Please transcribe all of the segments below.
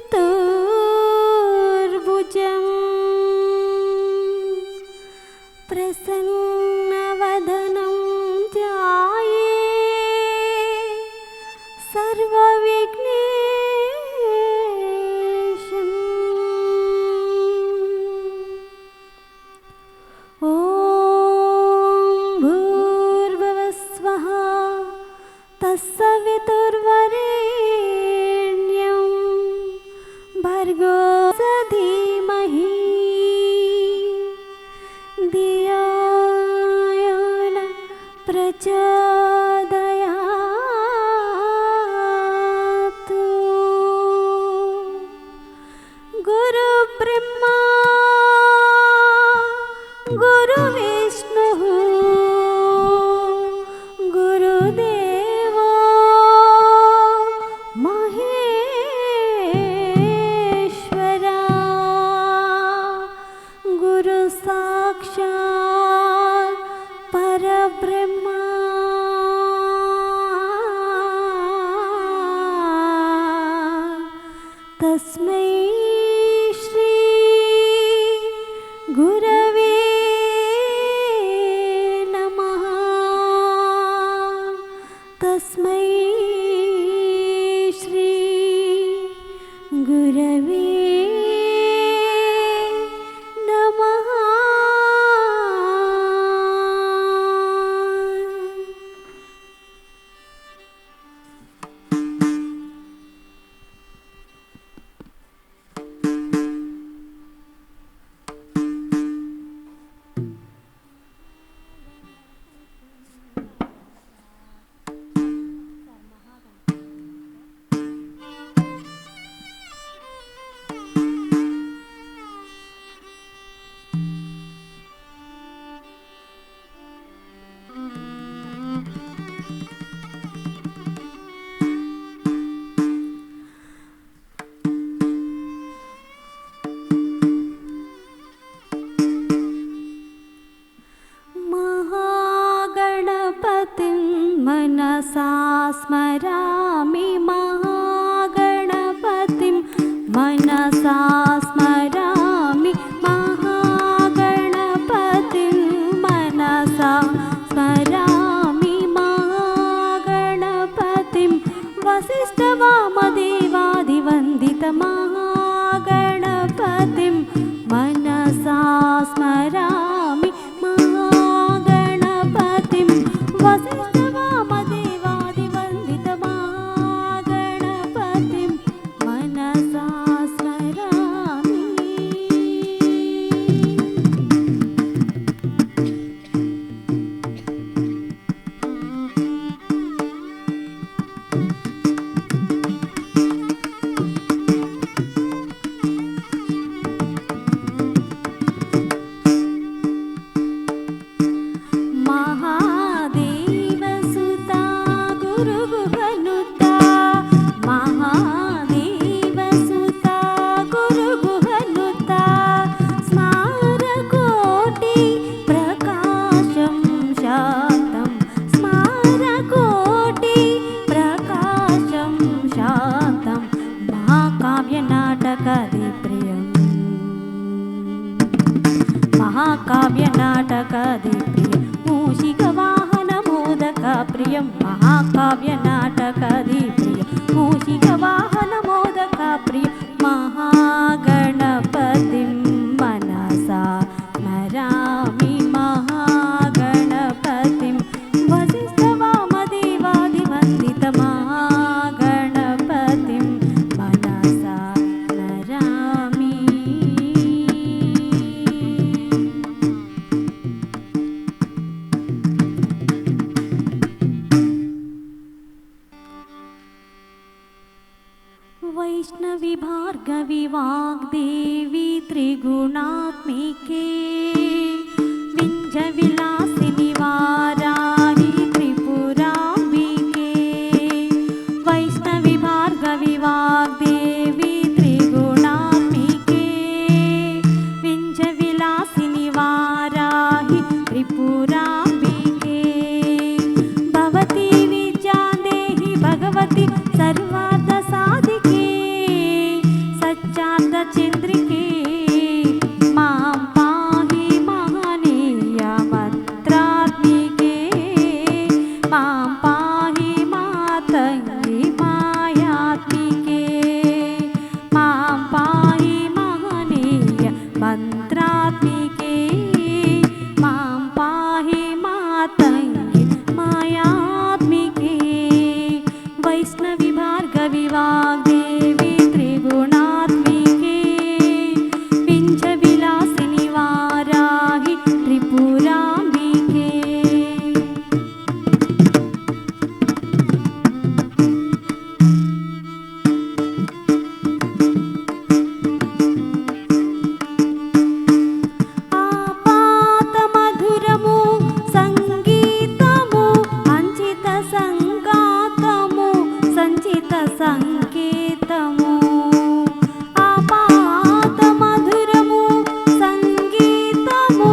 चतुर्भुजं प्रसन्नवदनं ध्याये सर्वविघ्नेशम्। ॐ भूर्भुवः स्वः तत्सवितुर्वरेण्यं भर्गो धीमहि धियो यो न प्रचोदयात्। गुरुब्रह्मा गुरुविष्णुः गुरुदेवो महेश्वरा गुरु साक्षात् परब्रह्मा। तस्मै श्री गुरवे नमः। तस्मै श्री गुरवे नमः। महागणपतिं मनसा स्मरामि महागणपतिं मनसा स्मरामि महागणपतिं मनसा स्मरामि महागणपतिं वसिष्ठवामदेवादिवन्दितमहागणपतिं मनसा स्मरामि महागणपतिं वसिष्ठवामदेवादिवन्दितमहागणपतिं मनसा स्मरामि। महादेवसुता गुरुगुहनुता महादेवसुता गुरुगुहनुता स्मारकोटि प्रकाशं शान्तं स्मारकोटि प्रकाशं शान्तं महाकाव्यनाटकदिप्रियम् महाकाव्यनाटकदिप्रियं मूषिकवाहनमोदकप्रियं महाकाव्यनाटकदिप्रियं मूषिकवाहनमोदकप्रियं महागणपतिं मनसा स्मरामि महागणपतिं वसिष्ठवामदेवादिवन्दितमहागणपतिं मनसा स्मरामि। वैष्णवी भार्गवी वाग्देवी त्रिगुणात्मिके विंजविलासिनि वाराहि त्रिपुराम्बिके वैष्णवी भार्गवी वाग्देवी त्रिगुणात्मिके विंजविलासिनि वाराहि त्रिपुराम्बिके भवती विद्यां देहि भगवती सर्वार्थ साधिके मातङ्गी मायात्मिके मां पाहि महनीय मन्त्रात्मिके मां पाहि मातङ्गी मायात्मिके वैष्णवी भार्गवी वाग्देवी त्रिगुणात्मिके पिञ्चविलासिनि वाराहि त्रिपुराम्बिके आपातमधुरमु संगीतमु अंचित संगातमु संचित संकेतमु आपातमधुरमु संगीतमु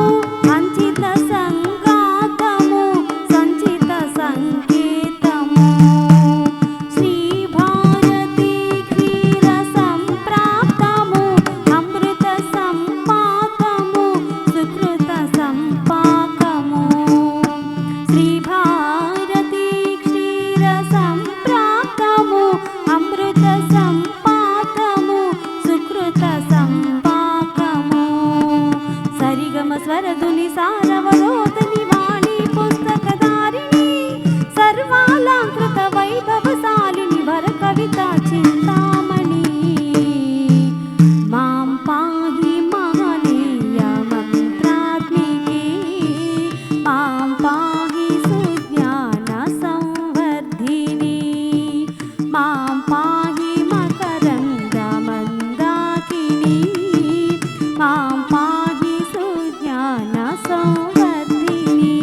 अंचित संगातमु संचित संकेतमु श्री भारती क्षीर संप्राप्तमु अमृत संपाकमु सुकृत संपाकमु श्री भारती क्षीर संप्राप्तमु अमृत संपाकमु सुकृत संपाकमु सरिगम स्वरधुनि सारवरोधनि वाणी पुस्तकधारिणी सर्वालंकृत वैभवशालिनि वर कविता चिन्तामणि मां पाहि महनीय मन्त्रात्मिके मां पाहि सुज्ञान संवर्धिनी मां पाहि मकरन्द मन्दाकिनी मां पाहि सुज्ञान संवर्धिनी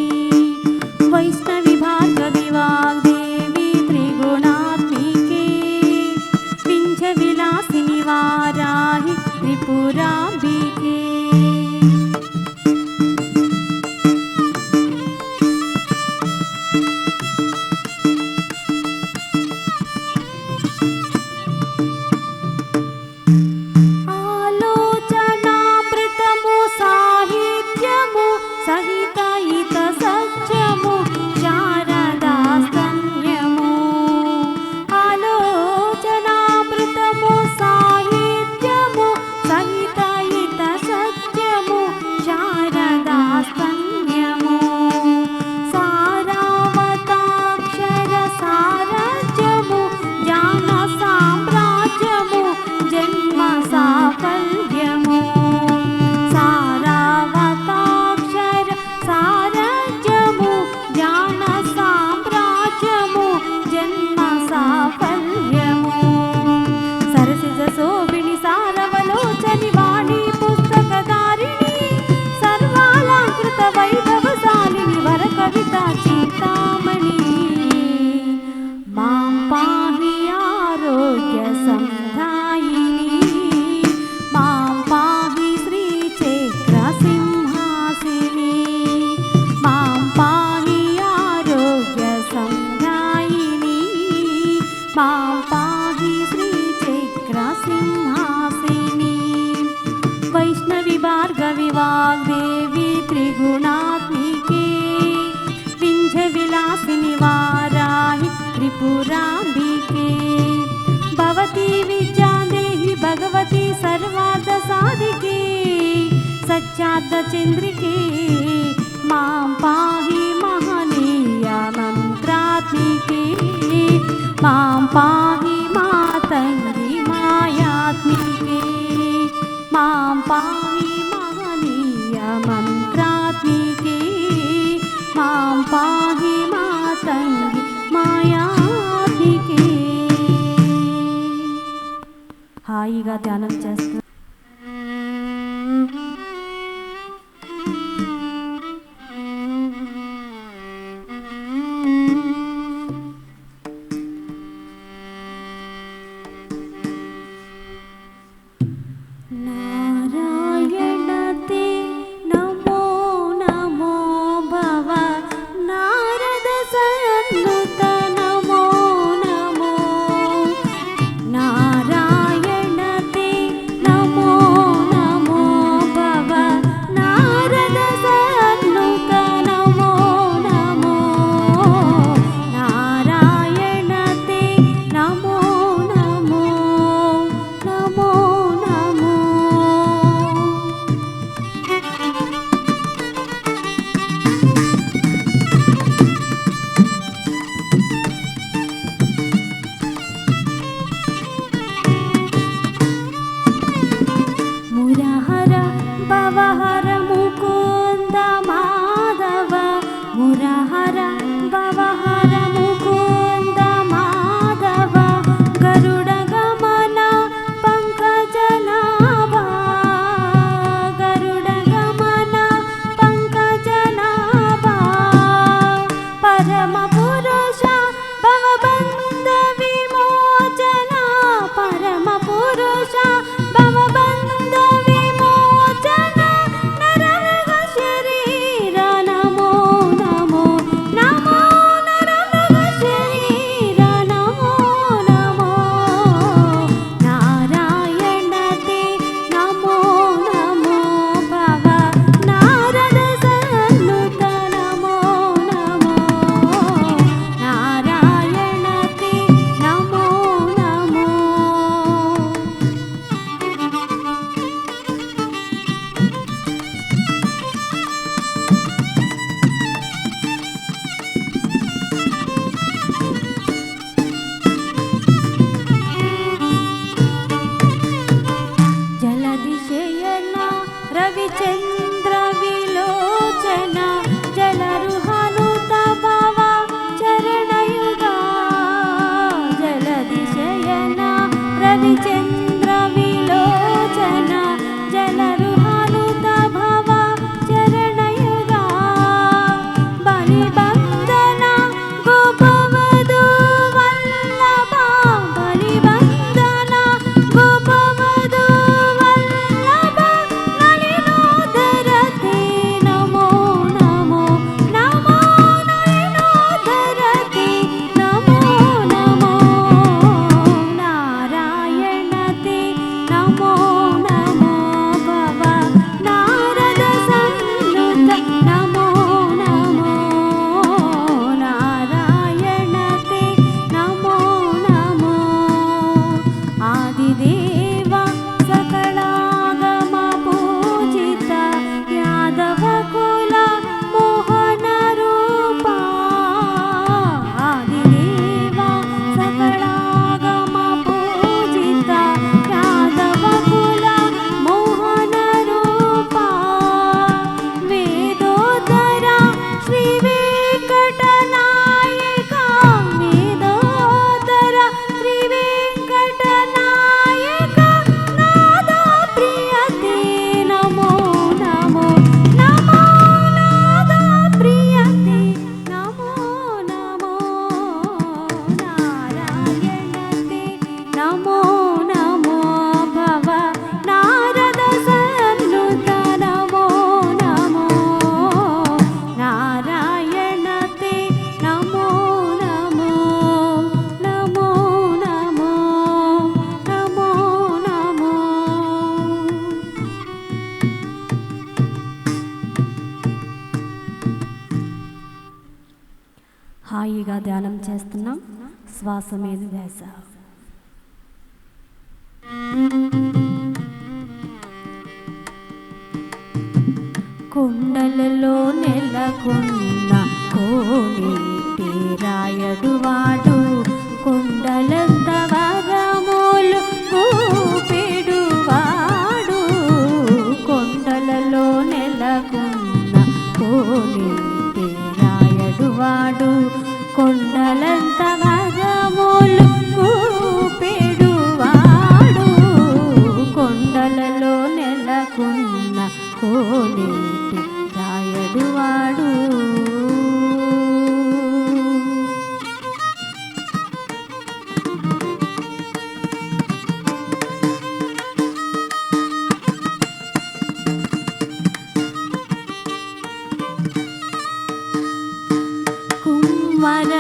वैष्णवी भार्गवी वाग्देवी त्रिगुणात्मिके पिञ्चविलासिनि वाराहि त्रिपुराम्बिके ఆలోచనామృతము సాహిత్యము సహితహిత సత్యము శారదాస్తన్యము ఆలోచనామృతము సాహిత్యము సహితహిత సత్యము శారదాస్తన్యము సారావతాక్షర సారథ్యము జ్ఞాన సామ్రాజ్యము జన్మ సాఫల్యము సారావతాక్షర సారథ్యము జ్ఞాన సామ్రాజ్యము జన్మ సాఫల్యము సరసిజ శోభిని సారవలోచని వాణి పుస్తకధారిణి సర్వాలంకృత వైభవశాలిని వర కవితా చింతామణి మాం పాహి ఆరోగ్య సంధాయిని మాం పాహి శ్రీచక్ర సింహాసిని మాం పాహి ఆరోగ్య సంధాయిని మాం పాహి శ్రీచక్ర సింహాసిని वैष्णवी भार्गवी वाग्देवी त्रिगुणात्मिके पिञ्चविलासिनि वाराहि त्रिपुराम्बिके भवती विद्या देहि भगवती सर्वार्थ साधिके सच्चार्थ चन्द्रिके मां पाहि महनीय मन्त्रात्मिके मां पाहि मातङ्गी मायात्मिके मां पाहि महनीय मन्त्रात्मिके मां पाहि मातङ्गी मायात्मिके హాయిగా ధ్యానం చేస్తూ నారాయణతే నమో నమో భవ నారద సన్నుత నమో నమో నారాయణతే నమో చేస్తున్నాం. శ్వాస మీద ధ్యాస. కొండలలో నెలకొన్న కోనేటి రాయడు వాడు, కొండలంత వరములు కూపెడు వాడు. కొండలలో నెలకొన్న కోనేటి రాయడు వాడు, కొండలంత వరములు కూపెడు వాడు. కొండలలో నెలకొన్న కోనేటి రాయడు వాడు.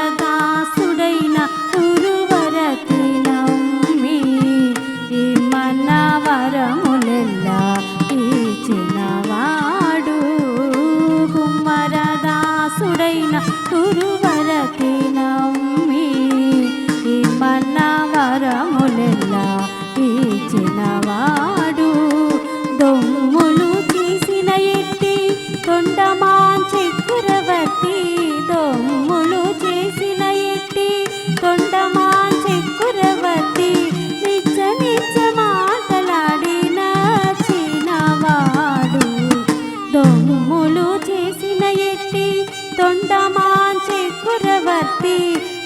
కుమ్మరదాసుడైన గురువరతి నమ్మి మన వరములెల్లా ఇచ్చినవాడు. కుమ్మరదాసుడైన గురువరతి నమ్మి మన వరములెల్లా ఇచ్చినవాడు. దొమ్ములు తీసిన ఎట్టి తొండమాన్ చక్రవర్తి, దొమ్ములు చేసిన ఎట్టి తొండమాన్ చక్రవర్తి, నిజ నిజ మాటలాడిన చిన్నవాడు. దొమ్ములు చేసిన ఎట్టి తొండమాన్ చక్రవర్తి,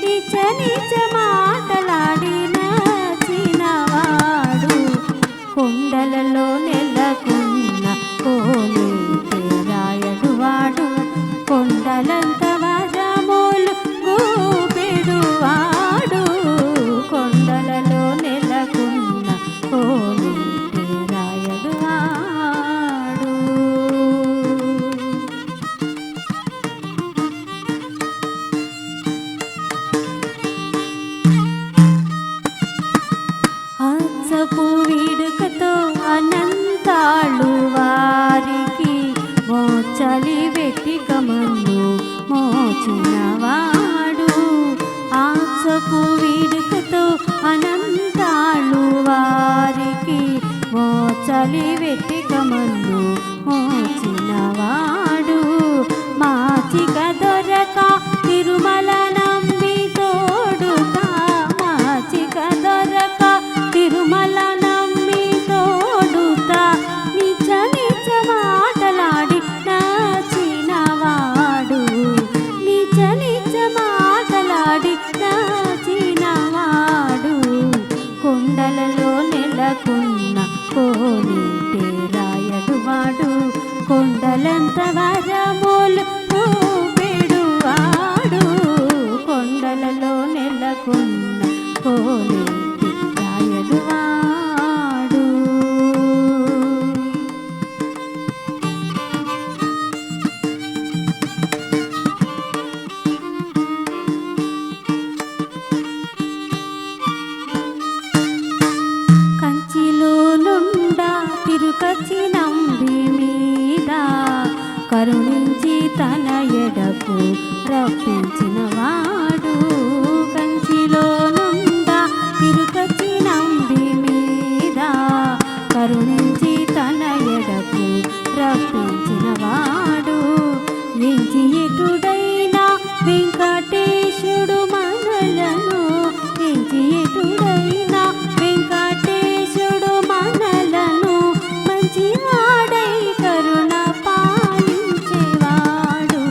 నిజ నిజ మాటలాడిన చిన్నవాడు. కొండలలో నెలకొన్న కోనేటి రాయడు వాడు, కొండలంత వరములు కూపెడు వాడు. కొండలలో నెలకొన్న కోనేటి రాయడు వాడు. అచ్చపు వీడుకతో అనంతాళు వారికి మోచలి వెట్టికమన్ను మోచినవాడు. ఆచపు వీడుకతో అనంతాళు వారికి మోచలి వెట్టికమన్ను మోచినవాడు. మాచిక దొరక తిరుమల నంబి తోడుతా, మాచిక దొరక తిరుమల నమ్మి తోడుతా, నిజ నిజ మాటలాడి నాచినవాడు. నిజ నిజ మాటలాడి నాచినవాడు. కొండలలో నెలకొన్న కోనేటి రాయడు వాడు, కొండలంత వరములు కూపెడు వాడు. కొండలలో నెలకొన్న కోనేటి రాయడు వాడు. కంచిలో నుండా తిరుకచి నంబి మీద కరుణించి తన ఎడకు రప్పించినవాడు. కంచిలో నుండా తిరుకచి నంబి మీద కరుణించి తన ఎడకు రప్పించినవాడు. ఎంచి ఎటుడైనా వెంకటేశుడు మనలను, ఎంచి ఎటుడైనా వెంకటేశుడు మనలను మంచివాడై కరుణ పాలించేవాడు.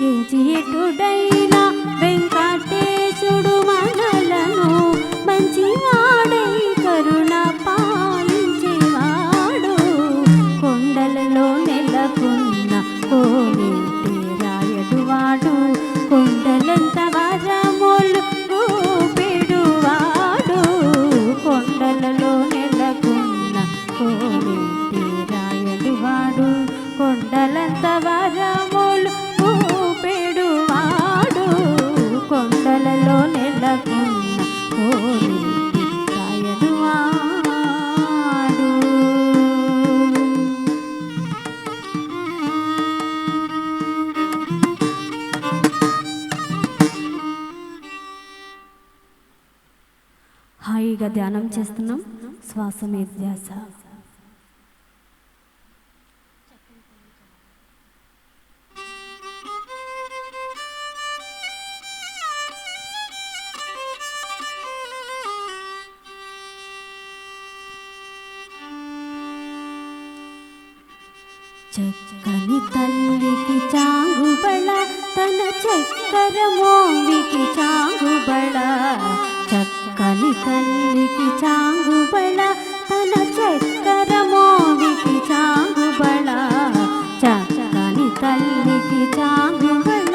ఎంచి ఎటుడైనా వెంకటేశుడు మనలను మంచివాడై కరుణ పాలించేవాడు. కొండలలో నెలకొన్న కోనేటి రాయడు వాడు, కొండలంత వరములు కూపెడు వాడు. కొండలలో నెలకొన్న కోనేటి రాయడు వాడు, కొండలంత వరములు కూపెడు వాడు. కొండలలో నెలకొన్న కోనేటి రాయడు వాడు. హాయిగా ధ్యానం చేస్తున్నాం. శ్వాస మీద ధ్యాస. చక్కని తల్లికి చాంగుబళ తన చక్కర మోవికి చాంగుబళ. చక్కని తల్లికి చాంగుబళ తన చక్కర మోవికి చాంగుబళ. చక్కని తల్లికి చాంగుబళ.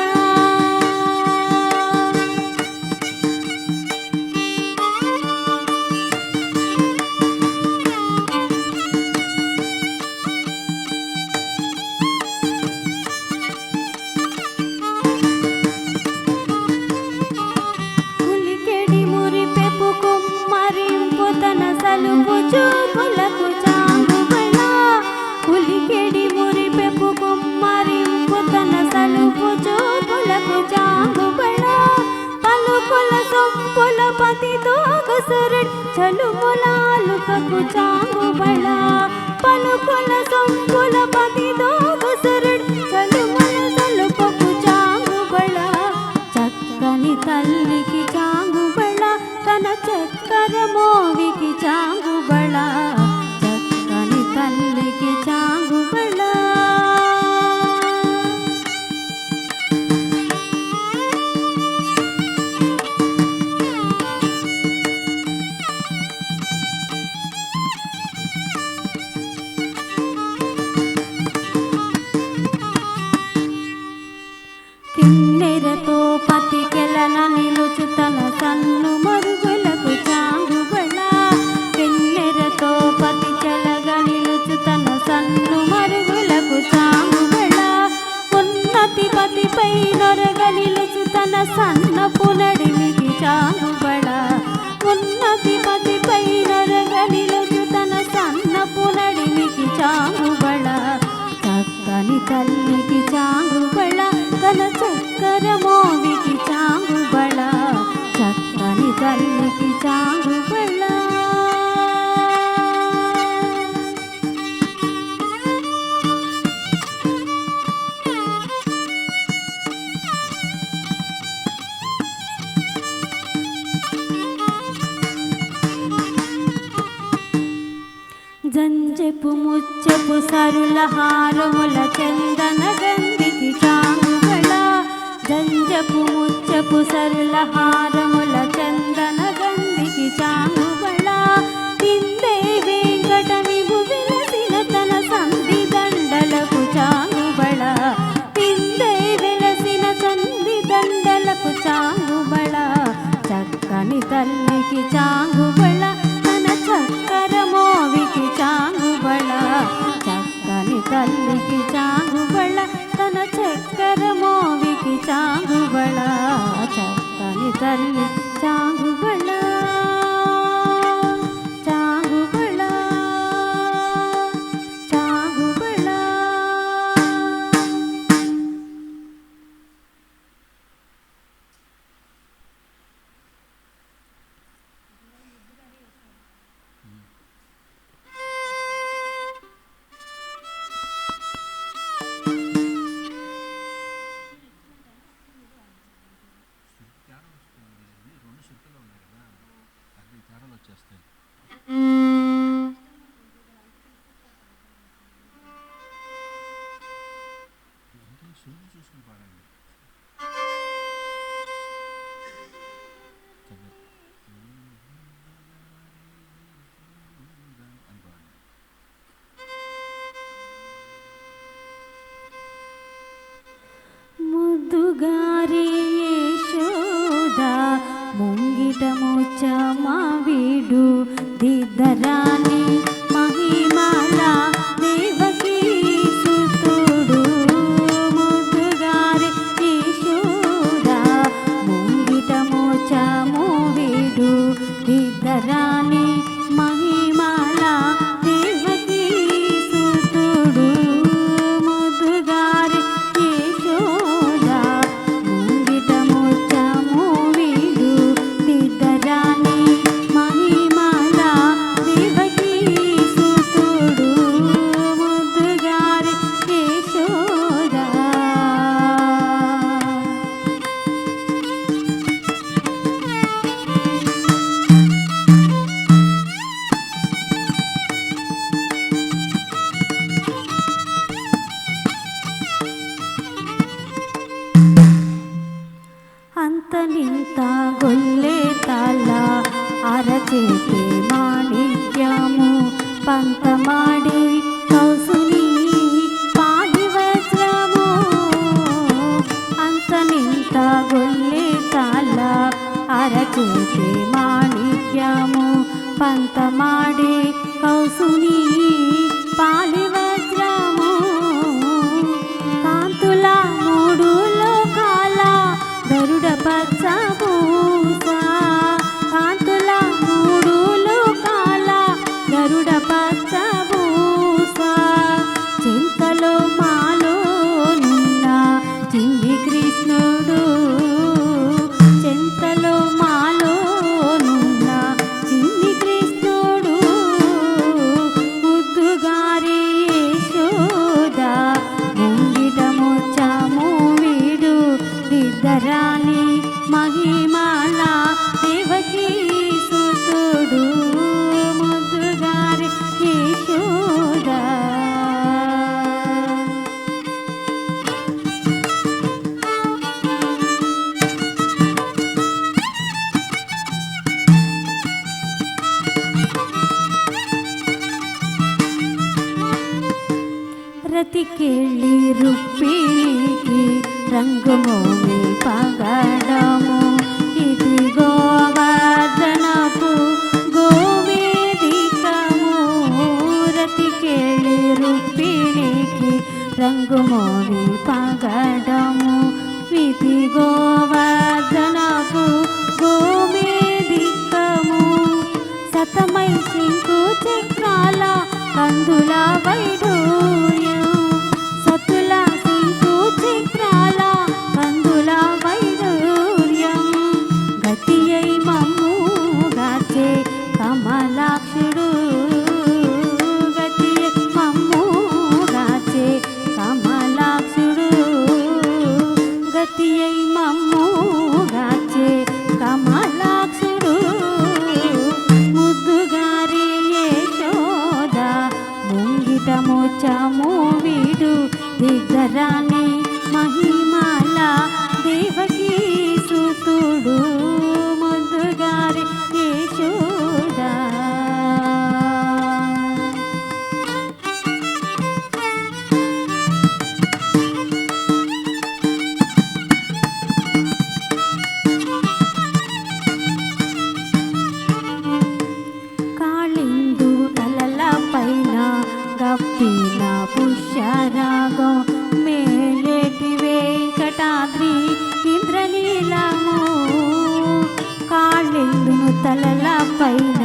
చూపులకు చాంగుబళ ఉలికెడి మురిపెపు కుమ్మరింపు తన సలుపు చూపులకు చాంగుబళ. పలుకుల సొంపుల పతితో గసురుడు చలుములాలుకకు చాంగుబళ. పలుకుల సొంపుల పతితో గసురుడు చలుముల సలుపకు చాంగుబళ. చక్కని తల్లికి చాంగుబళ తన చక్కర మోవికి చాంగుబళ. చక్కని తల్లికి చాంగుబళ. కిన్నెరతో పతికెలన నిలుచు తన సన్ను మరుగులకు చాంగుబళ. కిన్నెరతో పతి చెలగ నిలుచు తన సన్ను మరుగులకు చాంగుబళ. ఉన్నతి పతిపై నొరగ నిలుచు తన సన్నపు నడిమికి చాంగుబళ. ఉన్నతి పతిపై నొరగ నిలుచు తన సన్నపు నడిమికి చాంగుబళ. చక్కని తల్లికి చాంగుబళ తన చక్కర మోవికి చాంగుబళ. చక్కని తల్లికి చాంగుబళ. జంజపు ముచ్చపు సరుల హారముల చందన గంధికి చాంగుబళ. జంజపు ముచ్చపు సరుల హారముల చందన గంధికి చాంగుబళ. ఇందే వెంకట విభు విలసిన తన సంధి దండలకు చాంగుబళ. ఇందే వెలసిన సంధి దండలకు చాంగుబళ. చక్కని తల్లికి చాంగుబళ తన చక్కర మోవికి చాంగుబళ. చక్కని తల్లికి చాంగుబళ తన చక్కర మోవికి చాంగుబళ. చక్కని తల్లి చాంగుబళ. చాంగుబళ. చాంగుబళ. ముద్దుగారి యశోద ముంగిట ముచ్చమా వీడు దిద్దరాని మహిమాల దేవకీ సుతుడు. ముద్దుగారి యశోద ముంగిట ముచ్చము వీడు దిద్దరాని మహిమాల దేవకీ సుతుడు. ముద్దుగారి యశోద ముంగిట ముచ్చము వీడు దిద్దరాని మహిమాల అరచేతి మాణిక్యము పంతమాడి కౌసుని పాడి వజ్రము అంతనింత గొల్లె కాల అరచేతి మాణిక్యము పంతమాడి కౌసుని పాలి వజ్రము కాంతుల మూడు లోకాల గరుడ పచ్చభూస కాంతుల మూడు లోకాల గరుడ పచ్చభూస చింతలో మాలో నున్న చిన్ని కృష్ణుడు చింతలో మాలో నున్న చిన్ని కృష్ణుడు ముద్దుగారి యశోద ముంగిట ముచ్చము వీడు దిద్దరాని మహిమాల దేవకీ సుతుడు ముద్దుగారి యశోద రతికెళ్ళి రుక్మిణికి రంగుమోమి పగడము ఇది గోవర్ధనపు గోవేదికము రతికెళ్ళి రుక్మిణికి రంగుమోమి పగడము ఇది గోవర్ధనపు గోవేదికము సతమై శంకు చక్రాల కందుల వైడూర్యం సతుల శంకు చక్రాల కందుల వైడూర్యం గతి అయి మమ్ము గాచే కమలాక్షుడు గతి అయి మమ్ము గాచే కమలాక్షుడు గతి అయి మమ్ము గాచే కమలాక్షుడు ముద్దుగారి యశోద ముంగిట ముచ్చము వీడు దిగ్గరాని మహిమాల దేవకీ సుతుడు ముద్దుగారి యశోద కాళిందు తలల పైన గప్పిన పుష్యరాగం మేలేటి వెంకటాద్రి ఇంద్రనీలము కాళిందును తలల పైన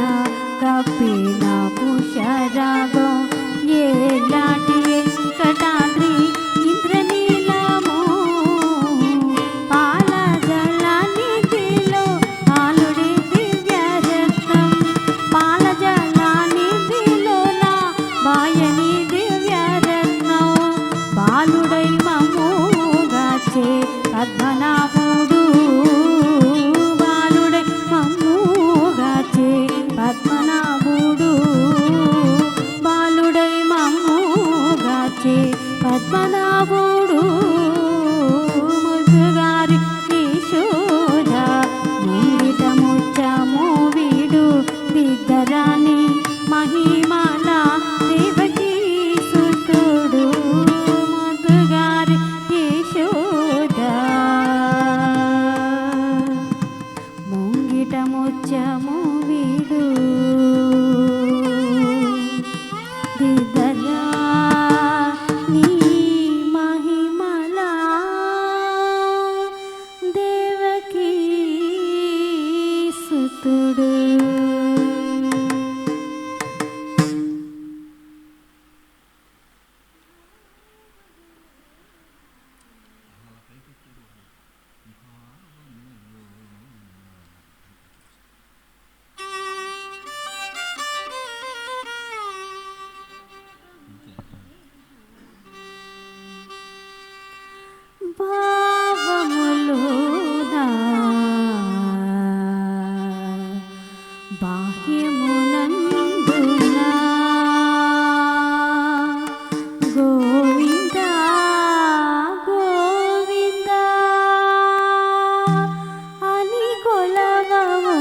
గప్పిన పుష్యరాగం ఏలాంటి వెంకటాద్రి ఇంద్రనీలము పాల జలానిధిలో పాలుడి దివ్య రత్నం పాల జలానిధిలోన బాయని దివ్య రత్నం బాలుడై మమ్ముగాచే పద్మనాభుడు బాలుడై మమ్ముగాచే పద్మనాభుడు బాలుడై మమ్ముగాచే పద్మనాభుడు ముద్దుగారి యశోద ముంగిట ముచ్చము వీడు దిద్దరాని మహిమాల దేవకీ సుతుడు ముద్దుగారి యశోద ముంగిట ముచ్చము వీడు దిద్దరా నీ మహిమల దేవకీ సుతుడు భావములోనా బాహ్యమునందునా గోవింద గోవింద అని కొలవవో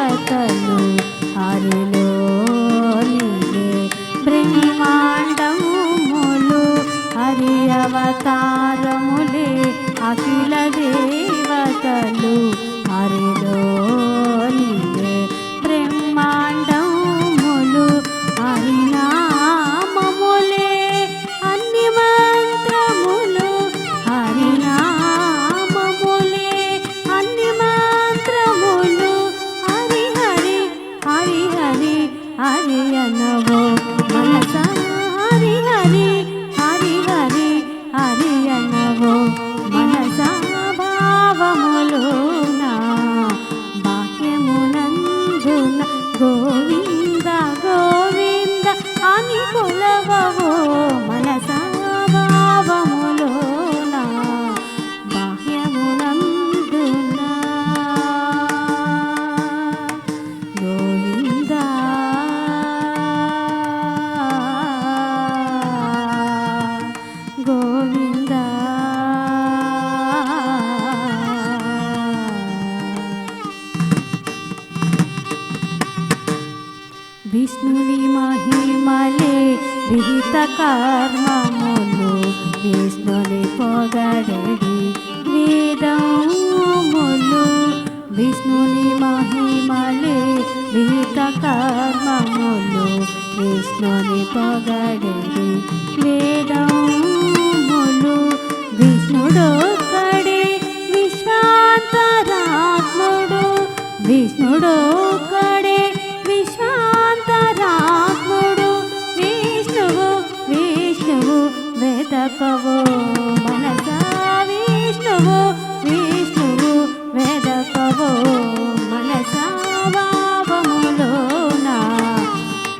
దేవతలు హరిలోనివే బ్రహ్మాండములు హరి అవతారములే అఖిల దేవతలు హరిలోనివే బ్రహ్మాండములు హరినామములే అన్ని మంత్రములు హరినామములే అన్ని మంత్రములు హరి హరి హరి హరి హరి అనవో మనసా హరి హరి హరి హరి హరి అనవో మనసా భావములోన బాహ్యమునందున గోవింద గోవింద అని కొలవవో మనసా భావములోన బాహ్యమునందున గోవింద గోవింద విష్ణుని మహిమలే విహిత కర్మములు విష్ణుని పొగడడి వేదములు విష్ణుని మహిమలే విహిత కర్మములు విష్ణుని పొగడడి వేదములు విష్ణుడొక్కడే విశ్వాంతరాత్ముడు విష్ణుడొక్కడే విశ్వాంతరాత్ముడు విష్ణువు విష్ణువు వేదకవో మనసా విష్ణువు విష్ణువు వేదకవో మనసా భావములోన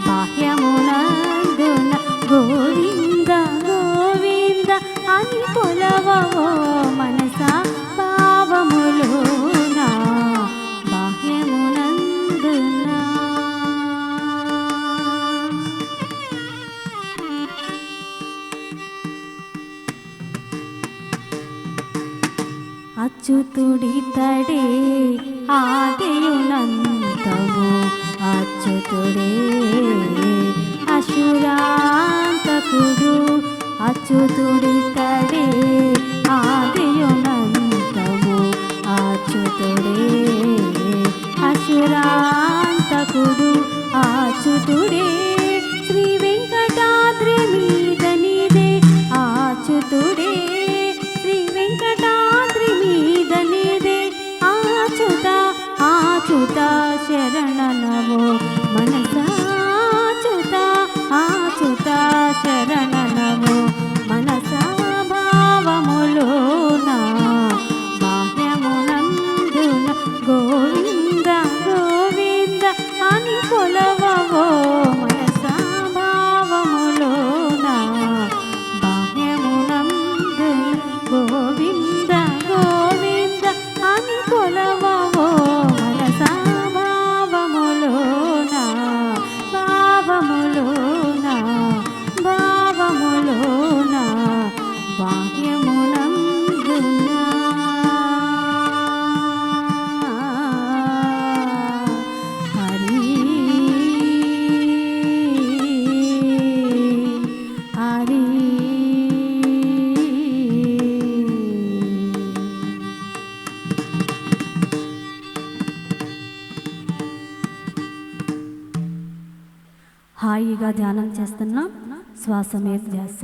బాహ్యమునందున గోవింద గోవింద అని కొలవవో మనసా భావములోన బాహ్యమునందున అచ్యుతుడితడే ఆదియునంతము అచ్యుతుడే అసురాంతకుడు అచ్యుతుడితడే ఆదియునంతము అచ్యుతుడే అసురాంతకుడు అచ్యుతుడే శ్రీ వెంకటాద్రి మీదనిదే అచ్యుతుడే శ్రీ వెంకటాద్రి మీదనిదే ఆచుత ఆచుత శరణనవో మనసా ఆచుత ఆచుత శరణనవో మనసా భావములోన బాహ్యమునందున గోవింద గోవింద అని కొలవవో మనసా భావములోన బాహ్యమునందున గోవింద గోవింద అని కొలవవో మనసా భావములోన భావములోన భావములోన బాహ్యమునందున హరి హరి హాయిగా ధ్యానం చేస్తున్నాం శ్వాస మీద ధ్యాస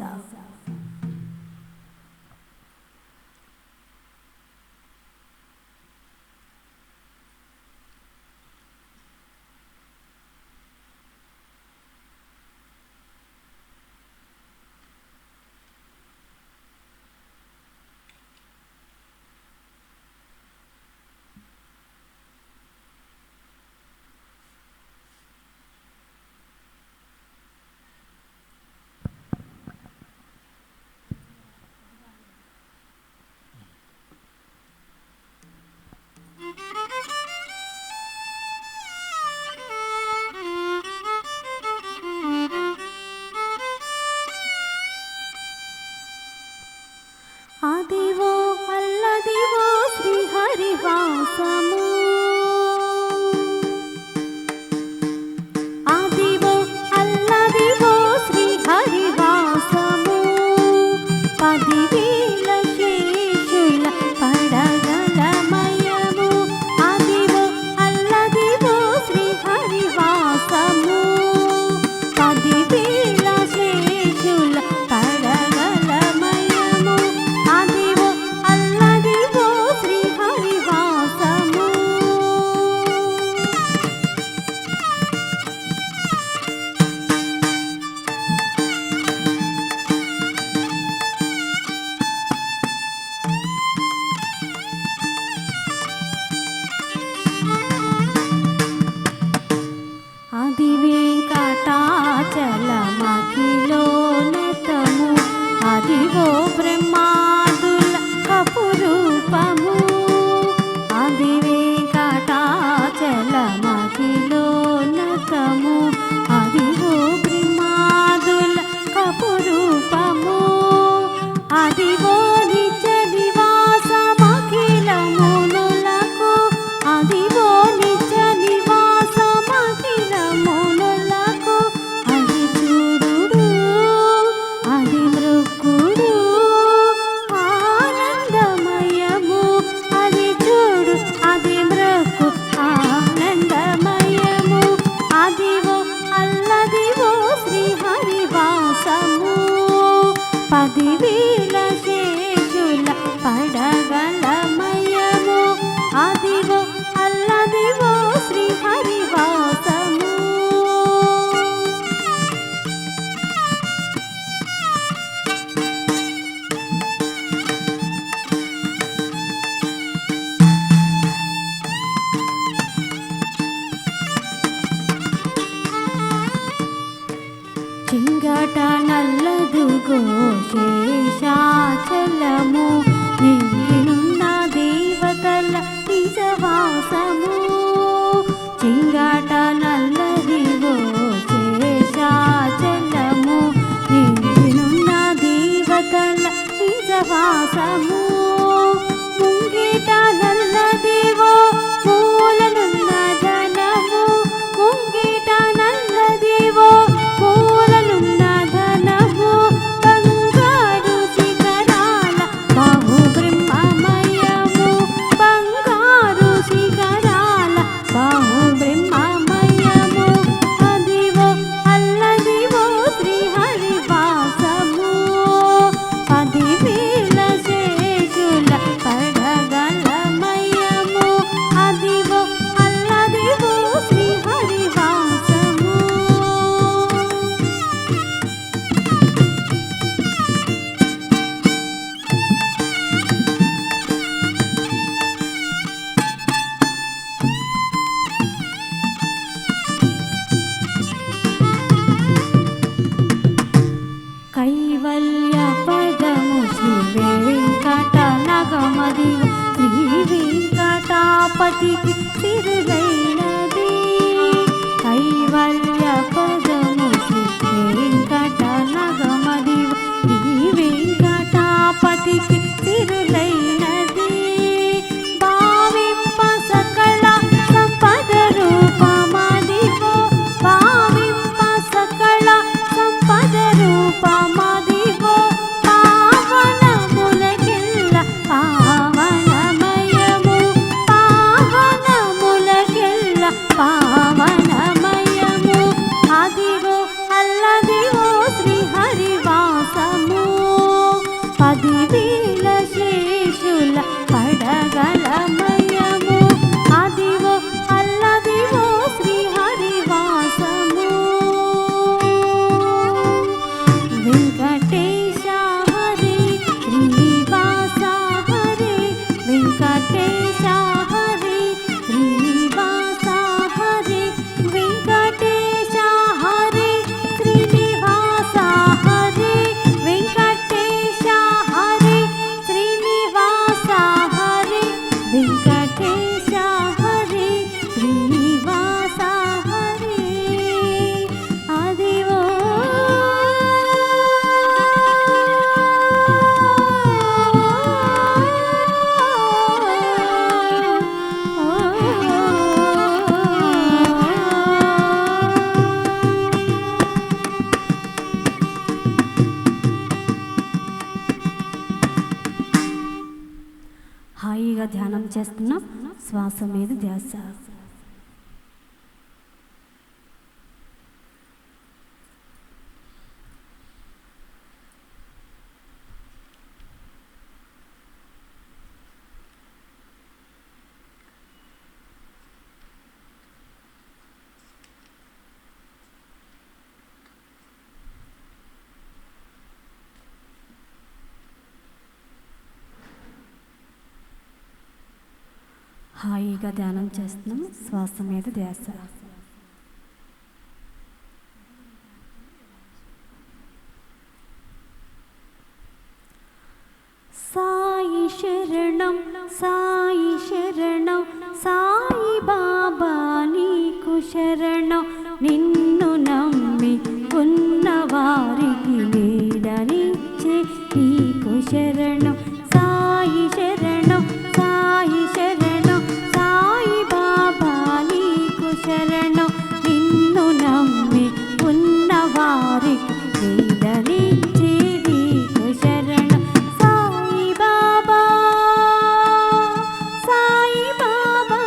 చింగట నల్లదుగో శేషాచలము నింగినున్న దేవతల నిజవాసము. చింగట నల్లదిగో శేషాచలము నింగినున్న దేవతల నిజవాసము. ముంగిట నల్లదివో మూలనున్న ధనము. ముంగిట నల్లదివో మూలనున్న ధనము. బంగారు శిఖరాల బాహు బ్రహ్మమయము. బంగారు శిఖరాల బాహు బ్రహ్మమయము. అదివో అల్లదివో శ్రీహరివాసము. పదివేల శేషుల పడగలమయము. అదివో అల్లదివో శ్రీహరివాసము. కైవల్య పదము శ్రీ వెంకట నగమదిగో శ్రీ వెంకటాపతికి తిరుగైనది. కైవల్య పదము శ్రీ వెంకట నగమదిగో శ్రీ వెంకటాపతికి తిరుగైనది. భావింప సకల సంపద రూపమదిగో. భావింప సకల సంపద రూపమదిగో. పావనములకెల్ల పావనమయము. పావనములకెల్ల పావనమయము. అదిగో అల్లదివో శ్రీహరివాసము. పదివేల శేషుల పడగలమయము. అదిగో అల్లదివో శ్రీహరివాసము. వెంకటేశ హరి శ్రీనివాస హరి. వెంకటేశ హరి శ్రీనివాస హరి. వెంకటేశ హరి శ్రీనివాస హరి. వెంకటేశ హరి శ్రీనివాస హరి. వెంకటేశ హరి శ్రీనివాస హరి. అదివో హాయిగా ధ్యానం చేస్తున్నాం. శ్వాస మీద ధ్యాస. హాయిగా ధ్యానం చేస్తున్నాం. శ్వాస మీద ధ్యాస. సాయి శరణం సాయి శరణం సాయి బాబా నీకు శరణం. నిన్ను నమ్మి ఉన్న వారికి నీడనిచ్చే నీకు శరణం. సాయి శరణం సాయి శరణం సాయి బాబా నీకు శరణం. నిన్ను నమ్మి ఉన్న వారికి నీడనిచ్చే నీకు శరణం. సాయి బాబా సాయి బాబా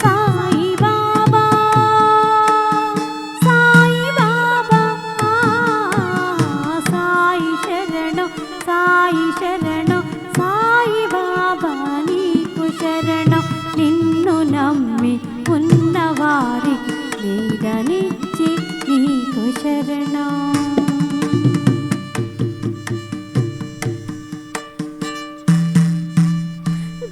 సాయి బాబా సాయి బాబా. సాయి శరణం సాయి శరణం సాయి బాబా నీకు శరణం. నిన్ను నమ్మి ఉన్న వారికి నీడనిచ్చి నీకు శరణం.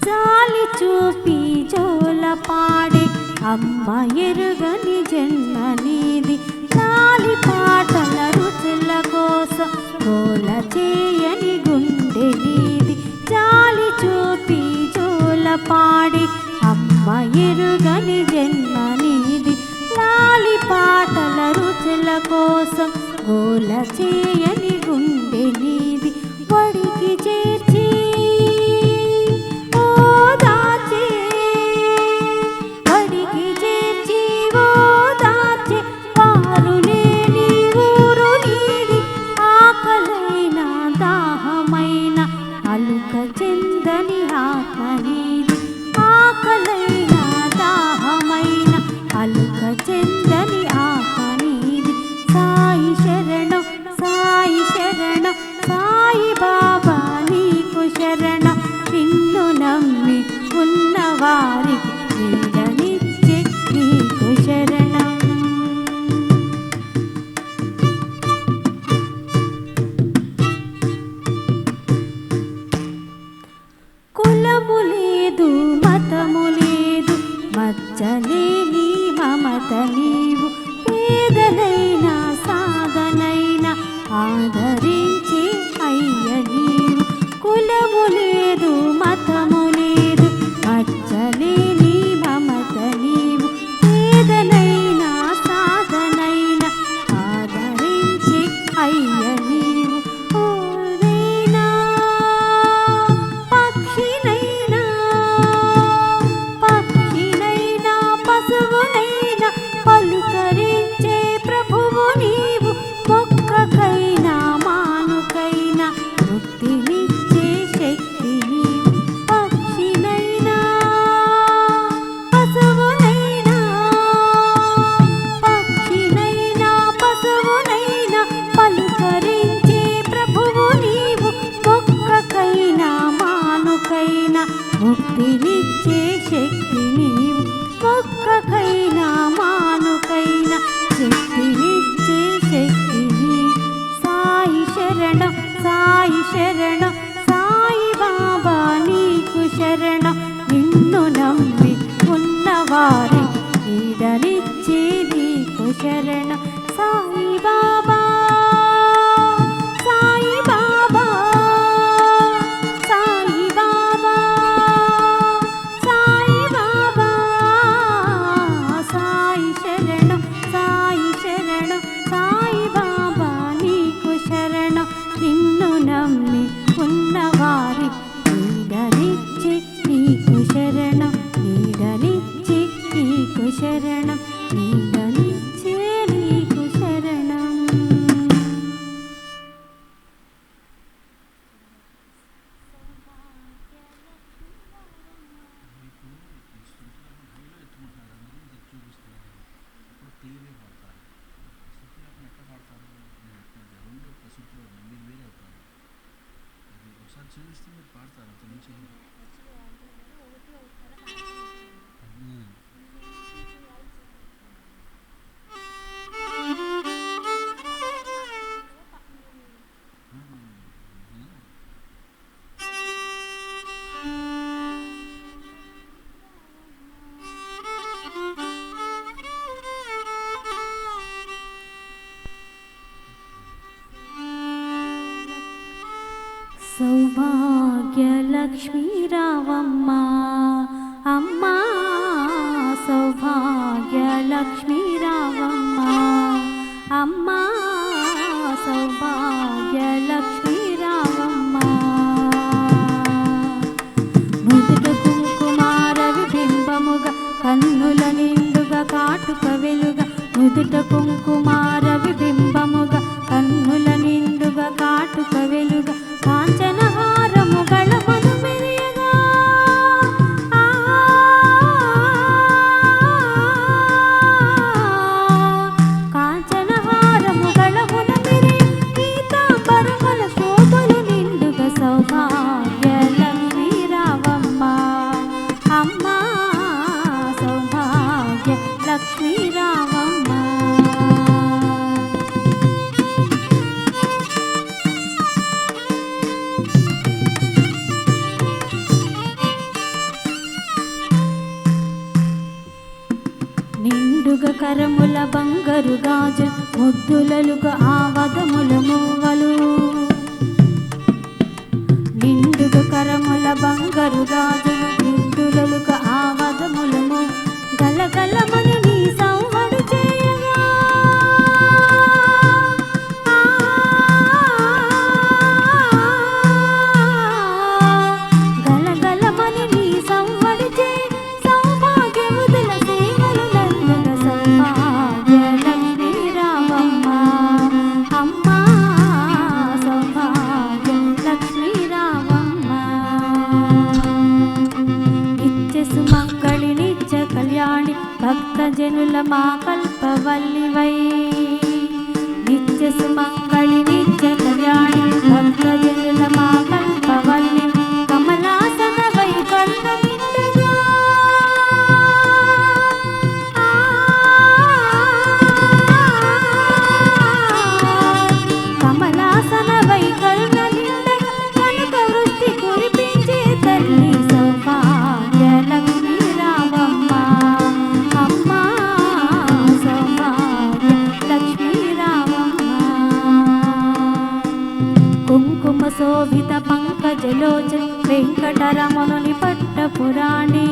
జాలి చూపి జోల పాడే అమ్మ ఎరుగని జన్మ నీది. జాలి పాటల రుచుల కోసం గోల చేయని గుండె నీది జాలి చూపి జోల పాడి అమ్మ ఎరుగని జన్మ నీది లాలి పాటల రుచుల కోసం గోల చేయని గుండె నీది వడికి చేర్చి ఓదార్చే వడికి చేర్చి ఓదార్చే వారు లేని ఊరు నీది ఆకలైన దాహమైన అలుక చెందని ఆత్మ నీది ఆకలైన దాహమైన అలుక చెందని ఆత్మ నీది సాయి శరణం సాయి శరణం సాయి బాబా నీకు శరణం నిన్ను నమ్మి ఉన్నవారికి నీడనిచ్చే నీకు శరణం కులము లేదు మతము లేదు మచ్చలేని మమత నీవు పేదలైన సాధనైన ఆదరించే అయ్య నీవు కులము లేదు మతము లేదు మచ్చలేని మమత నీవు పేదలైన సాధనైన ఆదరించే అయ్య నీవు ఓరైనా పక్షినైనా పక్షినైనా పశువునైనా పలుకరించే ప్రభువు నీవు మొక్కకైనా మానుకైనా ముక్తినిచ్చే శక్తి నీవు పక్షినైనా పశువునైనా పక్షినైనా పశువునైనా పలుకరించే ప్రభువు నీవు మొక్కకైనా మానుకైనా ముక్తినిచ్చే శక్తి నీవు మొక్కకైనా మానుకైనా శక్తినిచ్చే శక్తి నీవు సాయి శరణం సాయి శరణం సాయి బాబా నీకు శరణం నిన్ను నమ్మి ఉన్నవారికి నీడనిచ్చే నీకు శరణం సాయి బాబా సాయి బాబా సాయి బాబా సాయి బాబా సాయి శరణం సాయి శరణం సాయి బాబా నీకు శరణం నిన్ను నమ్మి ఉన్నవారి నీడనిచ్చే నీకు శరణం నీడనిచ్చే నీకు శరణం నీడనిచ్చే నీకు శరణం చూపిస్తే మీరు పాడతారు అంత నుంచి సౌభాగ్యలక్ష్మీ రావమ్మ అమ్మా సౌభాగ్యలక్ష్మీ రావమ్మ అమ్మా సౌభాగ్యలక్ష్మీ రావమ్మ నుదుట కుంకుమార విబింబముగా కన్నుల నిండుగా కాటుక వెలుగా నుదుట కుంకుమార విబింబముగా కన్నుల నిండుగా కాటుక వెలుగా కాంచన హారముಗಳ మను మెరియగా కాంచన హారముಗಳ మను మెరియ పీతాంబరముల శోభలు నిండుగా సౌభాగ్యలక్ష్మీ రావమ్మ అమ్మా సౌభాగ్యలక్ష్మీ రావమ్మ నిండుగ కరముల బంగారు గాజు ముద్దులలుగా ఆవదముల మువ్వలు నిండుగ కరముల బంగారు గాజు ముద్దులలుగా ఆవదములము గలగలమని నీ సౌవడి చేయగా గలగలమని నీ సౌవడి చేయ సౌభాగ్యముదల సేవలు నందున సౌభాగ్య లక్ష్మీ రావమ్మ అమ్మ సౌభాగ్య లక్ష్మీ రావమ్మ నిత్య సుమంగళి నిత్య కళ్యాణి భక్తజనుల మా కల్పవల్లివై నిత్య సుమంగళి నిత్య కళ్యాణి భక్తజనుల మా కల్పవల్లి కమలాసనవై కరుణ నిండుగా కమలాసనవై కరుణ నిండుగా కనక వృష్టి కురిపించే తల్లి సౌభాగ్య లక్ష్మీ రావమ్మ అమ్మ సౌభాగ్య లక్ష్మీ రావమ్మ కుంకుమ శోభిత పంకజలోచన వెంకటరమణుని పట్టపురాణి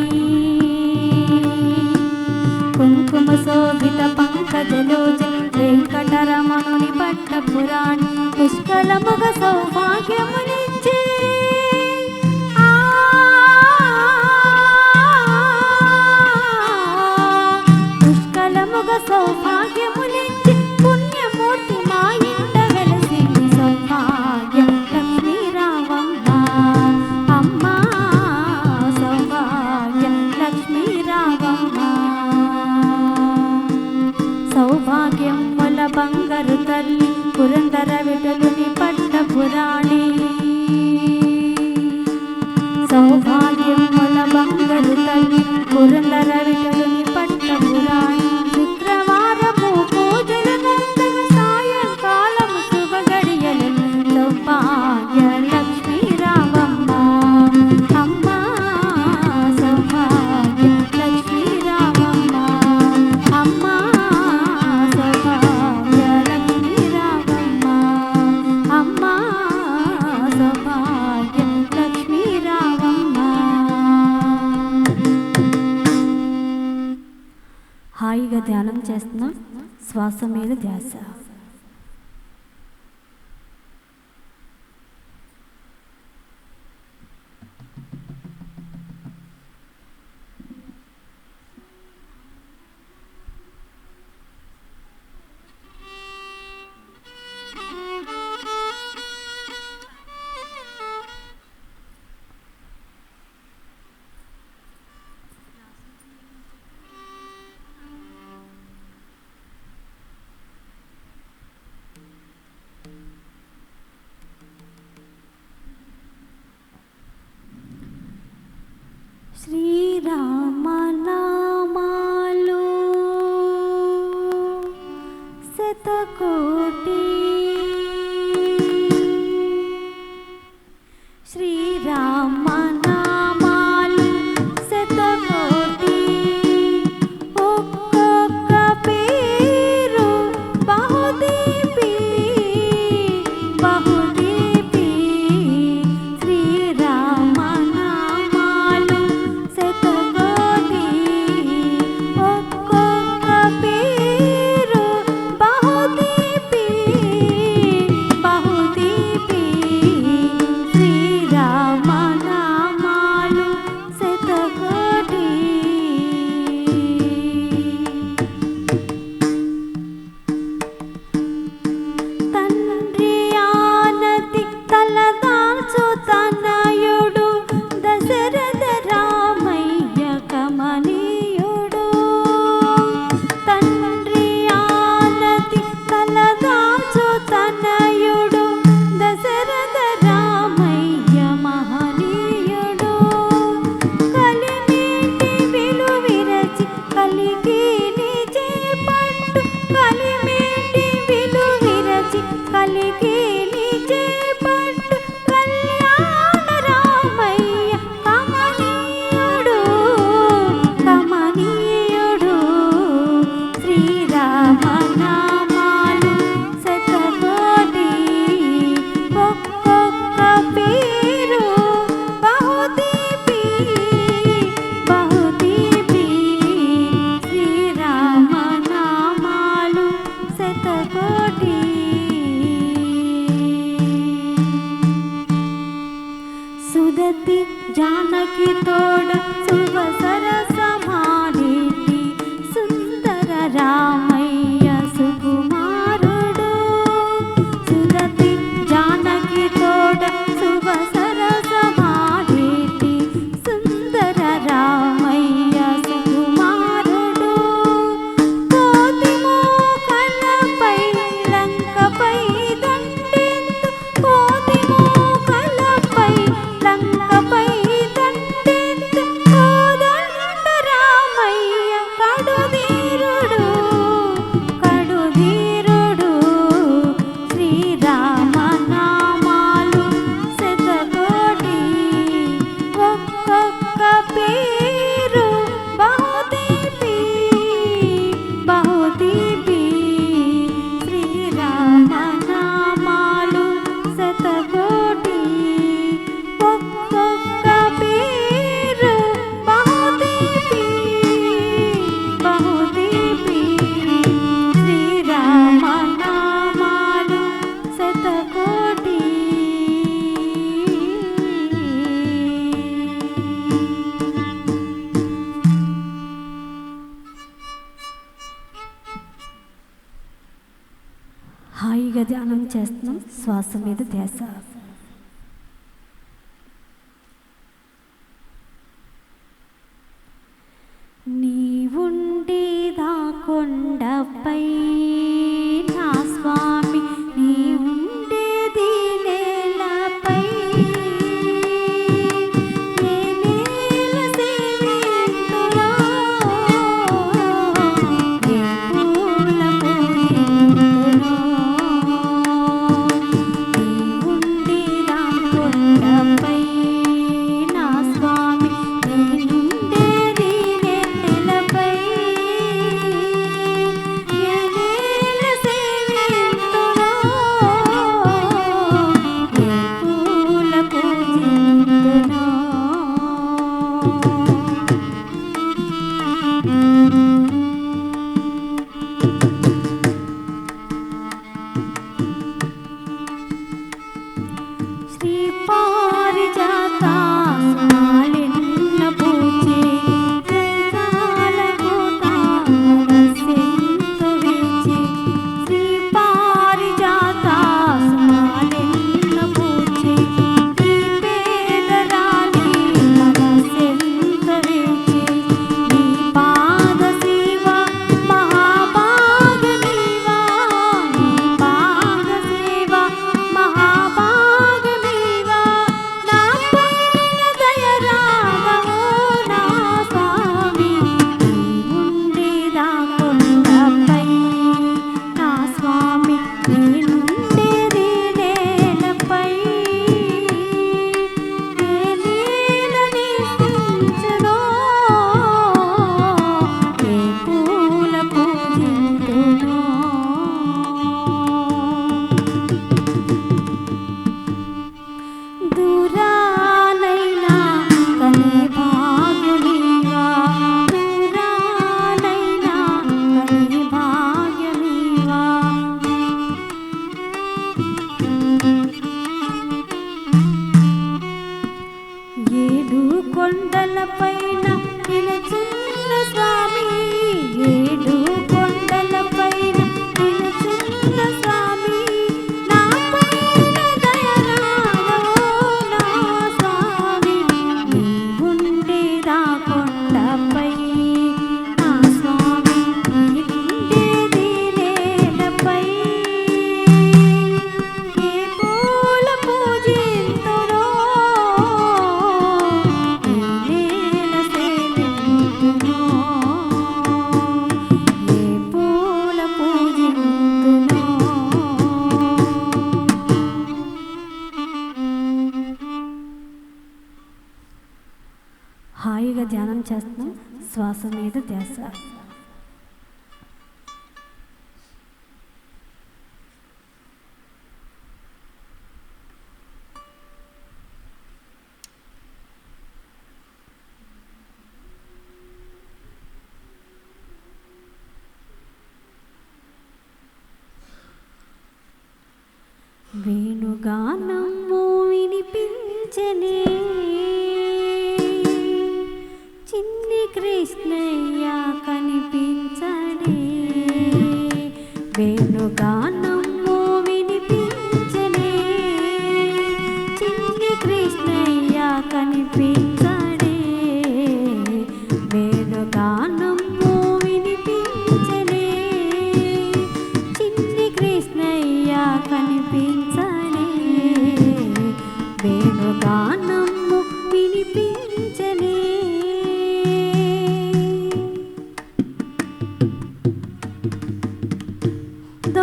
కుంకుమ శోభిత పంకజలోచన వెంకటరమణుని పట్టపురాణి పుష్కలముగ సౌభాగ్యమునిచ్చే పుష్కలముగ సౌభాగ్యమునిచ్చే పుణ్యమూర్తి మా ఇంట వెలసింది సౌభాగ్య లక్ష్మీ రావమ్మ అమ్మ సౌభాగ్య లక్ష్మీ రావమ్మ సౌభాగ్యముల బంగారు తల్లి పురందర విఠలుని పట్టపురాణి సౌభాగ్యముల బంగారు తల్లి పురందర విఠలుని పట్టపురాణి శుక్రవారము పూజలు నందగ సాయంకాలము శుభ గడియలు సౌభాగ్య లక్ష్మీ రావమ్మ అమ్మ సౌభాగ్య లక్ష్మీ రావమ్మ అమ్మ సౌభాగ్య లక్ష్మీ రావమ్మ అమ్మ సౌభాగ్య లక్ష్మీ రావమ్మ హాయిగా ధ్యానం చేస్తున్నాం శ్వాస మీద ధ్యాస శ్రీరామ నామాలు శతకోటి శ్రీరామ నామాలు శతకోటి ఒక్కొక్క పేరు బహుదీపి బహుదీపి శ్రీరామ నామాలు శతకోటి ఒక్కొక్క పేరు బహుదీపి రామయ్య సుకుమారుడు సురతి జానకి తోడ శుభ సరసమాడేటి సుందర రామయ్య సుకుమారుడు కోతి మోకలపై లంకపై దండెత్తు కోతి మోకలపై లంకపై దండెత్తు కోదండ రామయ్య కడుధీరుడు కడుధీరుడు శ్రీరామ నామాలు శతకోటి ఒక్కొక్క పేరు బహుదీపి బహుదీపి శ్రీరామ నామాలు శతకోటి ఒక్కొక్క పేరు బహుదీపి బహుదీపి శ్రీరామ నామాలు శతకోటి. హాయిగా ధ్యానం చేస్తున్నాం. శ్వాస మీద ధ్యాస. నీవుండేదా కొండపై నా స్వామి నీవుండేది నేలపై ఏ నేల సేవింతురో ఏ పూల పూజింతురో నీవుండేదా కొండపై నా స్వామి నీవుండేది నేలపై ఏ నేల సేవింతురో ఏ పూల పూజింతురో. శ్రీ పారిజాత మాలిన్న పూజే జంజాలకు తారసెంత వీచే శ్రీ పారిజాత మాలిన్న పూజే ఈ పేదరాలి మనసెంత వీచే నీ పాద సేవ మహాభాగ నీవా నీ పాద సేవ మహాభాగ నీవా నా పైన దయ రాగవో నా స్వామి నీవుండేదా కొండపై నా స్వామి నీవుండేది నేలపై ఏ నేల నివసించునో ఏ పూల పూజింతునో. దూరానైనా కనే భాగ్యమీవా దూరానైనా కనే భాగ్యమీవా ఏడు కొండలపైన నిలుచున్న స్వామి ఏడు కొండలపైన నిలుచున్న స్వామి నా పైన దయ రాగవో నా స్వామి నీవుండేదా కొండపై నా స్వామి నీవుండేది నేలపై ఏ పూల పూజింతురో ఏ నేల సేవింతురో ఏ పూల పూజింతురో. హాయిగా ధ్యానం చేస్తున్నాం. శ్వాస మీద ధ్యాస. వేణుగానము వినిపించనే చిన్ని కృష్ణయ్య కని